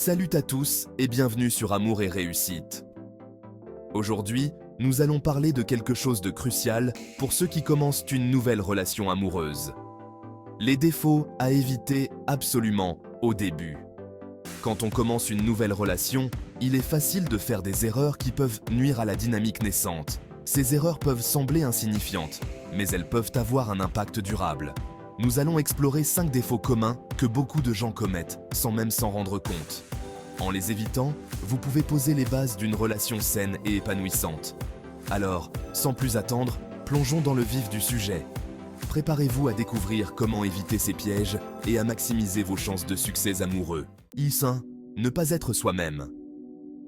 Salut à tous et bienvenue sur Amour et Réussite. Aujourd'hui, nous allons parler de quelque chose de crucial pour ceux qui commencent une nouvelle relation amoureuse. Les défauts à éviter absolument au début. Quand on commence une nouvelle relation, il est facile de faire des erreurs qui peuvent nuire à la dynamique naissante. Ces erreurs peuvent sembler insignifiantes, mais elles peuvent avoir un impact durable. Nous allons explorer 5 défauts communs que beaucoup de gens commettent sans même s'en rendre compte. En les évitant, vous pouvez poser les bases d'une relation saine et épanouissante. Alors, sans plus attendre, plongeons dans le vif du sujet. Préparez-vous à découvrir comment éviter ces pièges et à maximiser vos chances de succès amoureux. I1. Ne pas être soi-même.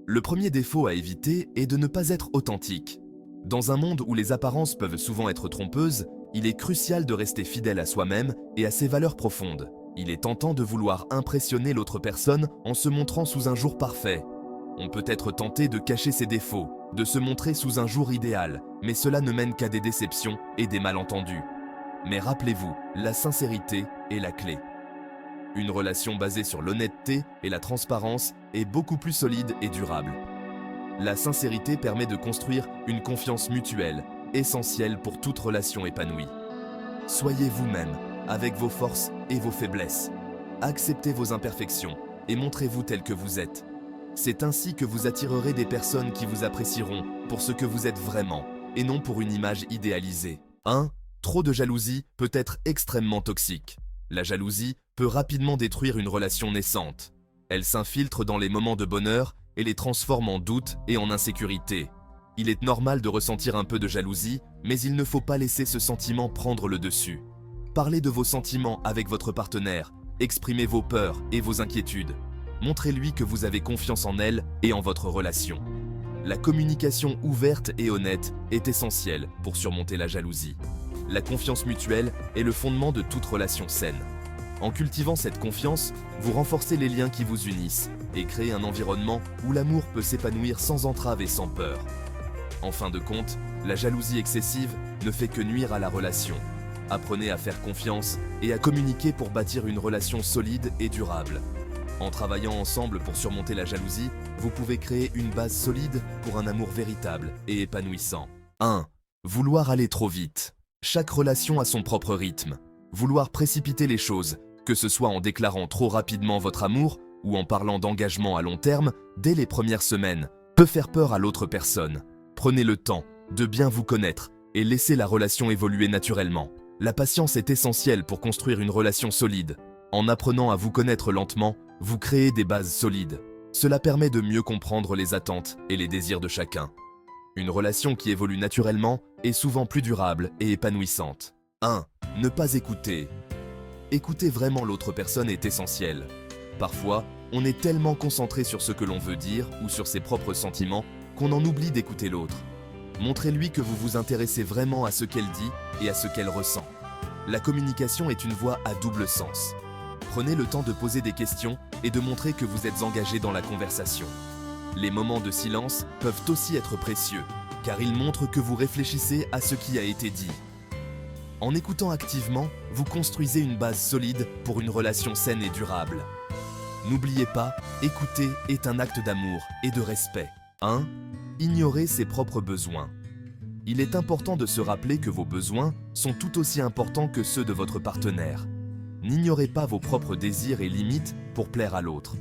Le premier défaut à éviter est de ne pas être authentique. Dans un monde où les apparences peuvent souvent être trompeuses, il est crucial de rester fidèle à soi-même et à ses valeurs profondes. Il est tentant de vouloir impressionner l'autre personne en se montrant sous un jour parfait. On peut être tenté de cacher ses défauts, de se montrer sous un jour idéal, mais cela ne mène qu'à des déceptions et des malentendus. Mais rappelez-vous, la sincérité est la clé. Une relation basée sur l'honnêteté et la transparence est beaucoup plus solide et durable. La sincérité permet de construire une confiance mutuelle, essentielle pour toute relation épanouie. Soyez vous-même, avec vos forces et vos faiblesses. Acceptez vos imperfections et montrez-vous tel que vous êtes. C'est ainsi que vous attirerez des personnes qui vous apprécieront pour ce que vous êtes vraiment et non pour une image idéalisée. 1. Trop de jalousie peut être extrêmement toxique. La jalousie peut rapidement détruire une relation naissante. Elle s'infiltre dans les moments de bonheur et les transforme en doute et en insécurité. Il est normal de ressentir un peu de jalousie, mais il ne faut pas laisser ce sentiment prendre le dessus. Parlez de vos sentiments avec votre partenaire, exprimez vos peurs et vos inquiétudes. Montrez-lui que vous avez confiance en elle et en votre relation. La communication ouverte et honnête est essentielle pour surmonter la jalousie. La confiance mutuelle est le fondement de toute relation saine. En cultivant cette confiance, vous renforcez les liens qui vous unissent et créez un environnement où l'amour peut s'épanouir sans entrave et sans peur. En fin de compte, la jalousie excessive ne fait que nuire à la relation. Apprenez à faire confiance et à communiquer pour bâtir une relation solide et durable. En travaillant ensemble pour surmonter la jalousie, vous pouvez créer une base solide pour un amour véritable et épanouissant. 1. Vouloir aller trop vite. Chaque relation a son propre rythme. Vouloir précipiter les choses, que ce soit en déclarant trop rapidement votre amour ou en parlant d'engagement à long terme dès les premières semaines, peut faire peur à l'autre personne. Prenez le temps de bien vous connaître et laissez la relation évoluer naturellement. La patience est essentielle pour construire une relation solide. En apprenant à vous connaître lentement, vous créez des bases solides. Cela permet de mieux comprendre les attentes et les désirs de chacun. Une relation qui évolue naturellement est souvent plus durable et épanouissante. 1. Ne pas écouter. Écouter vraiment l'autre personne est essentiel. Parfois, on est tellement concentré sur ce que l'on veut dire ou sur ses propres sentiments qu'on en oublie d'écouter l'autre. Montrez-lui que vous vous intéressez vraiment à ce qu'elle dit et à ce qu'elle ressent. La communication est une voie à double sens. Prenez le temps de poser des questions et de montrer que vous êtes engagé dans la conversation. Les moments de silence peuvent aussi être précieux, car ils montrent que vous réfléchissez à ce qui a été dit. En écoutant activement, vous construisez une base solide pour une relation saine et durable. N'oubliez pas, écouter est un acte d'amour et de respect. 1. Ignorer ses propres besoins. Il est important de se rappeler que vos besoins sont tout aussi importants que ceux de votre partenaire. N'ignorez pas vos propres désirs et limites pour plaire à l'autre.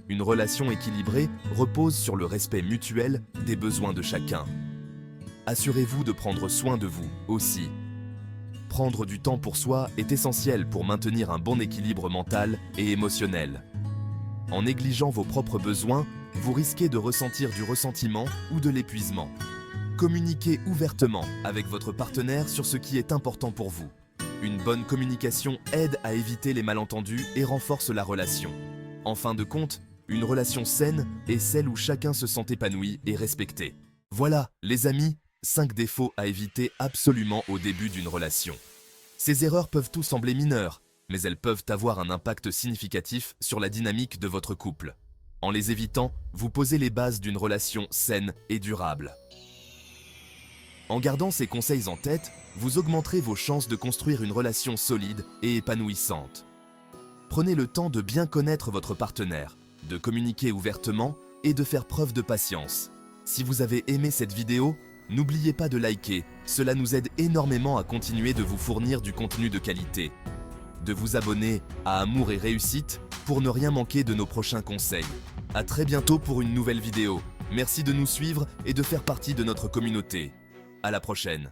Une relation équilibrée repose sur le respect mutuel des besoins de chacun. Assurez-vous de prendre soin de vous aussi. Prendre du temps pour soi est essentiel pour maintenir un bon équilibre mental et émotionnel. En négligeant vos propres besoins, vous risquez de ressentir du ressentiment ou de l'épuisement. Communiquez ouvertement avec votre partenaire sur ce qui est important pour vous. Une bonne communication aide à éviter les malentendus et renforce la relation. En fin de compte, une relation saine est celle où chacun se sent épanoui et respecté. Voilà, les amis, 5 défauts à éviter absolument au début d'une relation. Ces erreurs peuvent tout sembler mineures, mais elles peuvent avoir un impact significatif sur la dynamique de votre couple. En les évitant, vous posez les bases d'une relation saine et durable. En gardant ces conseils en tête, vous augmenterez vos chances de construire une relation solide et épanouissante. Prenez le temps de bien connaître votre partenaire, de communiquer ouvertement et de faire preuve de patience. Si vous avez aimé cette vidéo, n'oubliez pas de liker, cela nous aide énormément à continuer de vous fournir du contenu de qualité. De vous abonner à Amour et Réussite pour ne rien manquer de nos prochains conseils. À très bientôt pour une nouvelle vidéo. Merci de nous suivre et de faire partie de notre communauté. À la prochaine.